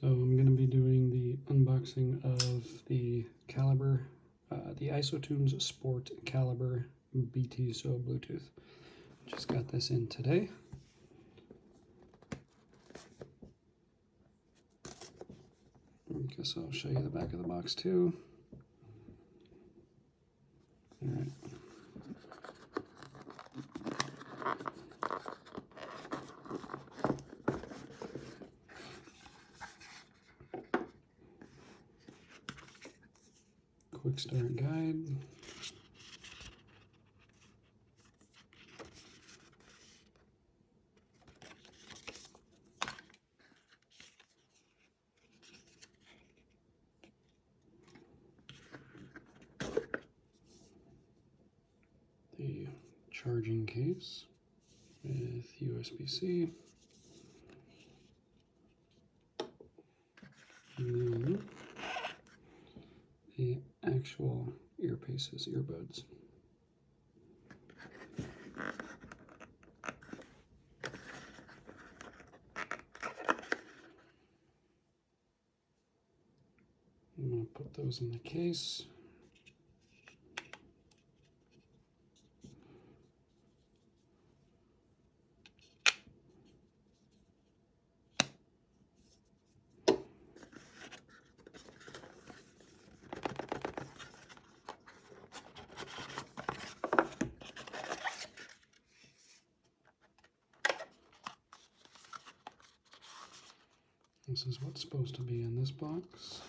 So I'm going to be doing the unboxing of the Caliber, the ISOtunes Sport Caliber BT so Bluetooth. Just got this in today. I guess I'll show you the back of the box too. All right. Quick start guide. The charging case with USB-C. And then the actual earpieces, earbuds. I'm going to put those in the case. This is what's supposed to be in this box.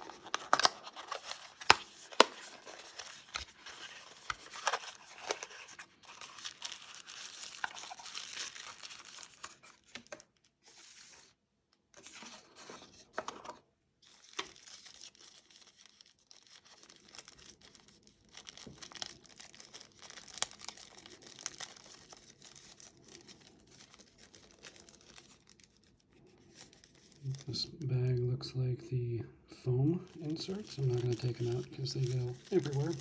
This bag looks like the foam inserts. I'm not going to take them out because they go everywhere.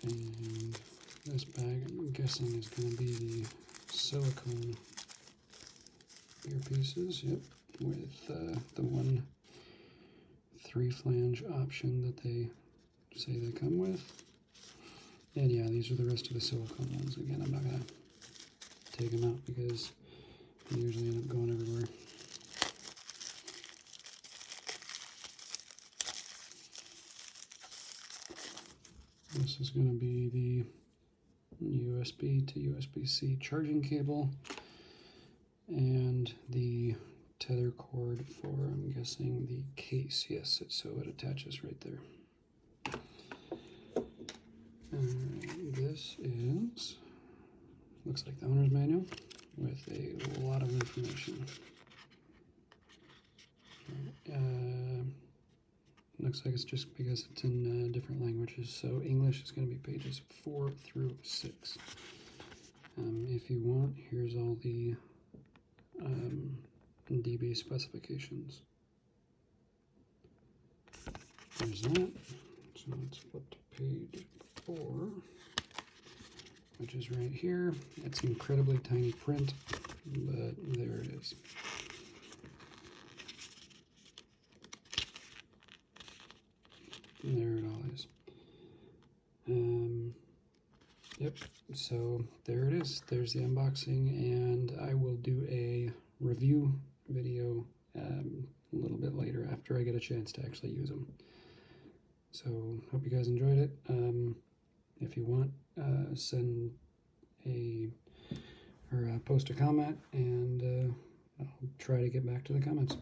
And this bag, I'm guessing, is going to be the silicone earpieces. Yep. With the one 3-flange option that they say they come with. And yeah, these are the rest of the silicone ones. Again, I'm not going to take them out because they usually end up going everywhere. This is going to be the USB to USB-C charging cable and the tether cord for, I'm guessing, the case. Yes, so it attaches right there. This is, looks like the owner's manual with a lot of information. Looks like it's just because it's in different languages. So English is going to be pages 4 through 6. If you want, here's all the dB specifications. There's that. So let's flip to page 4, which is right here. It's incredibly tiny print, but there it is. And there it all is. Yep, so there it is. There's the unboxing, and I will do a review video a little bit later after I get a chance to actually use them. So hope you guys enjoyed it. If you want, send or post a comment, and I'll try to get back to the comments.